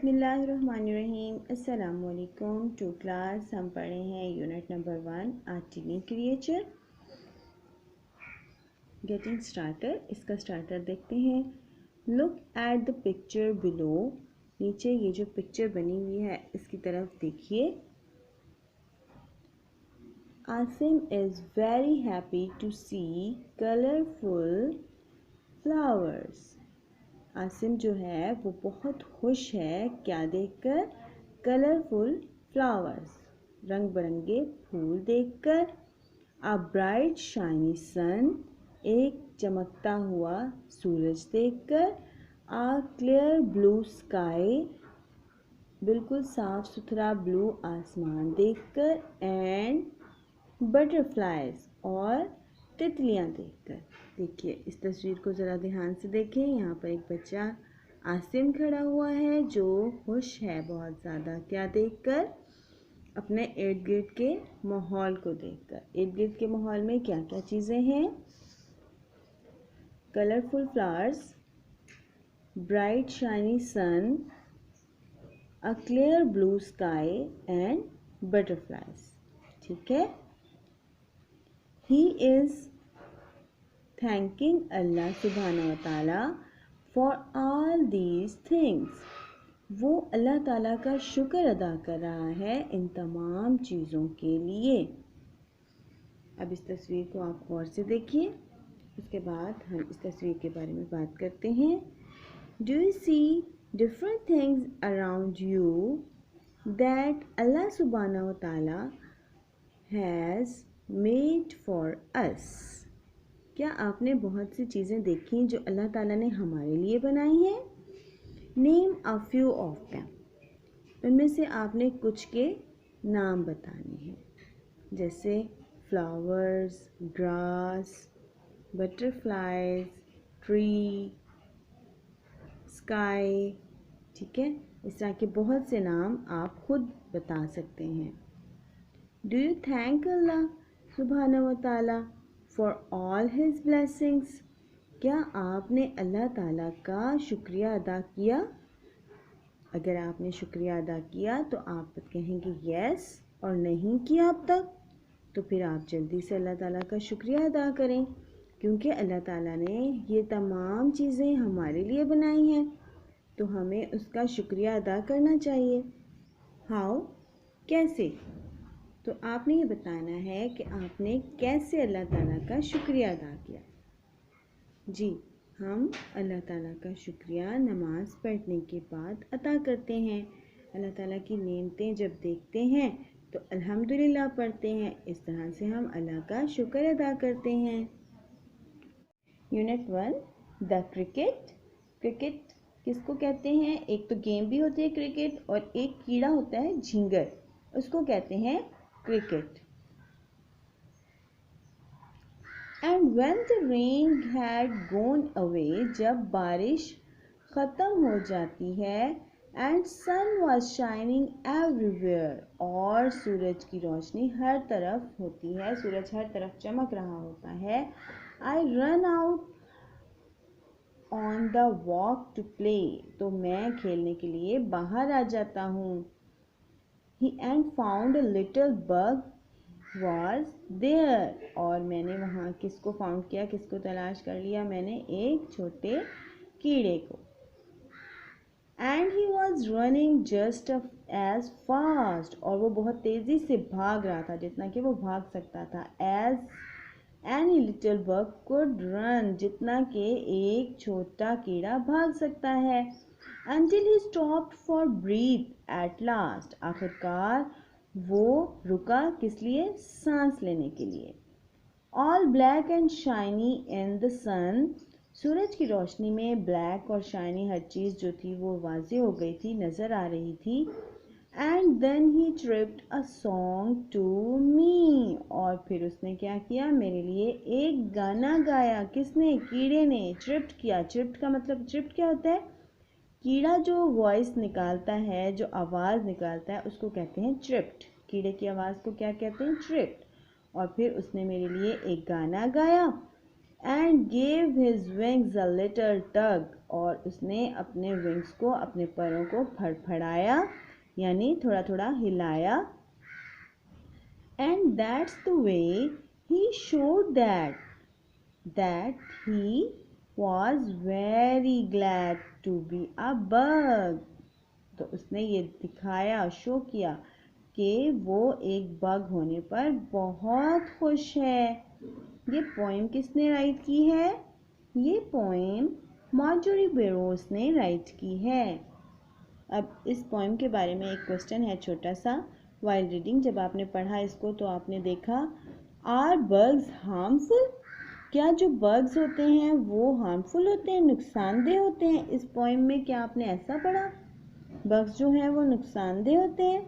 बिस्मिल्लाहिर्रहमानिर्रहीम। अस्सलामुअलैकुम to class. हम पढ़े हैं यूनिट नंबर 1 आर्टिनी क्रिएचर। Getting starter. इसका स्टार्टर देखते हैं। Look at the picture below. नीचे ये जो पिक्चर बनी हुई है इसकी तरफ देखिए। Asim is very happy to see colourful flowers. Asim जो है वो बहुत खुश है क्या देखकर? कलरफुल फ्लावर्स, रंग बिरंगे फूल देखकर। अ ब्राइट शाइनी सन, एक चमकता हुआ सूरज देखकर। अ क्लियर ब्लू स्काई, बिल्कुल साफ सुथरा ब्लू आसमान देखकर। एंड बटरफ्लाइज, और तितलियाँ देखकर। देखिए इस तस्वीर को ज़रा ध्यान से देखें। यहाँ पर एक बच्चा आसिम खड़ा हुआ है जो खुश है बहुत ज़्यादा क्या देखकर? अपने इर्द गिर्द के माहौल को देखकर। इर्द गिर्द के माहौल में क्या क्या चीज़ें हैं? Colourful flowers, bright shiny sun, a clear blue sky and butterflies. ठीक है। He is thanking Allah subhanahu wa ta'ala for all these things। वो अल्लाह ताला का शुक्र अदा कर रहा है इन तमाम चीज़ों के लिए। अब इस तस्वीर को आप गौर से देखिए। उसके बाद हम इस तस्वीर के बारे में बात करते हैं। Do you see different things around you that Allah subhanahu wa ta'ala has made for us? क्या आपने बहुत सी चीज़ें देखी जो अल्लाह ताला ने हमारे लिए बनाई हैं? Name a few of them. उनमें से आपने कुछ के नाम बताने हैं, जैसे flowers, grass, butterflies, tree, sky. ठीक है, इस तरह के बहुत से नाम आप खुद बता सकते हैं। डू यू थैंक अल्लाह सुब्हानहू व तआला फॉर ऑल हिज ब्लेसिंग्स। क्या आपने अल्लाह ताला का शुक्रिया अदा किया? अगर आपने शुक्रिया अदा किया तो आप कहेंगे यस, और नहीं किया अब तक तो फिर आप जल्दी से अल्लाह ताला का शुक्रिया अदा करें, क्योंकि अल्लाह ताला ने ये तमाम चीज़ें हमारे लिए बनाई हैं तो हमें उसका शुक्रिया अदा करना चाहिए। हाउ, कैसे? तो आपने ये बताना है कि आपने कैसे अल्लाह ताला का शुक्रिया अदा किया। जी, हम अल्लाह ताला का शुक्रिया नमाज़ पढ़ने के बाद अदा करते हैं। अल्लाह ताला की नेमतें जब देखते हैं तो अल्हम्दुलिल्लाह पढ़ते हैं। इस तरह से हम अल्लाह का शुक्र अदा करते हैं। Unit 1 the cricket. क्रिकेट किसको कहते हैं? एक तो गेम भी होती है क्रिकेट, और एक कीड़ा होता है झींगर, उसको कहते हैं cricket. And when the rain had gone away, जब बारिश ख़त्म हो जाती है, and sun was shining everywhere, और सूरज की रोशनी हर तरफ होती है, सूरज हर तरफ चमक रहा होता है। I run out on the walk to play, तो मैं खेलने के लिए बाहर आ जाता हूँ। He and found a little bug was there, और मैंने वहाँ किसको फाउंड किया, किसको तलाश कर लिया? मैंने एक छोटे कीड़े को। And he was running just as fast, और वो बहुत तेज़ी से भाग रहा था जितना कि वो भाग सकता था। As any little bug could run, जितना कि एक छोटा कीड़ा भाग सकता है। Until he stopped for breath at last, आखिरकार वो रुका किस लिए? सांस लेने के लिए। All black and shiny in the sun, सूरज की रोशनी में ब्लैक और शाइनी हर चीज़ जो थी वो वाज़े हो गई थी, नज़र आ रही थी। And then he tripped a song to me, और फिर उसने क्या किया? मेरे लिए एक गाना गाया। किसने? कीड़े ने। ट्रिप्ट किया। ट्रिप्ट का मतलब, ट्रिप्ट क्या होता है? कीड़ा जो वॉइस निकालता है, जो आवाज़ निकालता है, उसको कहते हैं ट्रिप्ट। कीड़े की आवाज़ को क्या कहते हैं? ट्रिप्ट। और फिर उसने मेरे लिए एक गाना गाया, and gave his wings a little tug, और उसने अपने विंग्स को, अपने परों को फड़फड़ाया यानी थोड़ा थोड़ा हिलाया. And that's the way he showed that he was very glad to be a bug. तो उसने ये दिखाया, शो किया कि वो एक बग होने पर बहुत खुश है. ये पोएम किसने राइट की है? ये पोएम मार्जोरी बेरोस ने राइट की है. अब इस पोएम के बारे में एक क्वेश्चन है छोटा सा. वाइल रीडिंग, जब आपने पढ़ा इसको तो आपने देखा, आर बग्स हार्मफुल? क्या जो बग्स होते हैं वो हार्मफुल होते हैं, नुकसानदेह होते हैं? इस पोएम में क्या आपने ऐसा पढ़ा, बग्स जो हैं वो नुकसानदेह होते हैं?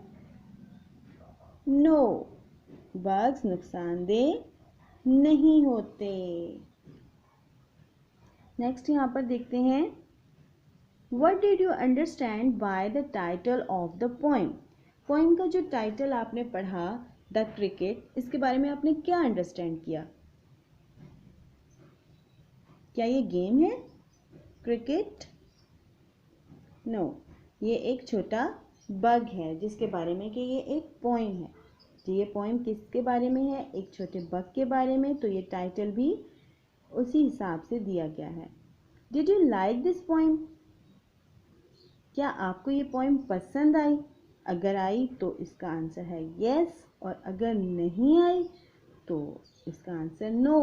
नो, बग्स नुकसानदेह नहीं होते. नेक्स्ट यहाँ पर देखते हैं, What did you understand by the title of the poem? Poem का जो टाइटल आपने पढ़ा, द क्रिकेट, इसके बारे में आपने क्या अंडरस्टैंड किया? क्या ये गेम है क्रिकेट? नो, ये एक छोटा बग है जिसके बारे में कि ये एक पोइम है. तो ये पोइम किसके बारे में है? एक छोटे बग के बारे में. तो ये टाइटल भी उसी हिसाब से दिया गया है. Did you like this poem? क्या आपको ये पोइम पसंद आई? अगर आई तो इसका आंसर है यस, और अगर नहीं आई तो इसका आंसर नो.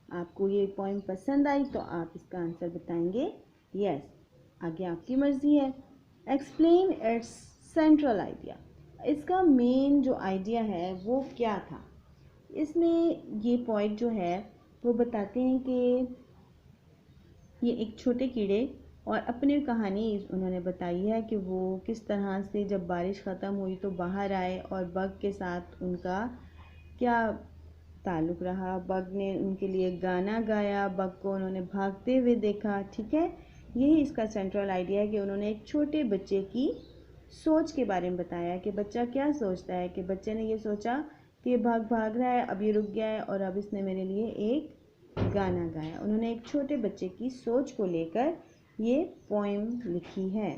आपको ये पोइम पसंद आई तो आप इसका आंसर बताएंगे यस. आगे आपकी मर्जी है. Explain it's central idea. इसका मेन जो आइडिया है वो क्या था? इसमें ये पॉइंट जो है वो बताते हैं कि ये एक छोटे कीड़े, और अपनी कहानी उन्होंने बताई है कि वो किस तरह से जब बारिश ख़त्म हुई तो बाहर आए और बग के साथ उनका क्या ताल्लुक़ रहा. बग ने उनके लिए गाना गाया, बग को उन्होंने भागते हुए देखा. ठीक है, यही इसका सेंट्रल आइडिया है कि उन्होंने एक छोटे बच्चे की सोच के बारे में बताया कि बच्चा क्या सोचता है. कि बच्चे ने ये सोचा कि भाग रहा है, अब ये रुक गया है और अब इसने मेरे लिए एक गाना गाया. उन्होंने एक छोटे बच्चे की सोच को लेकर ये पोएम लिखी है.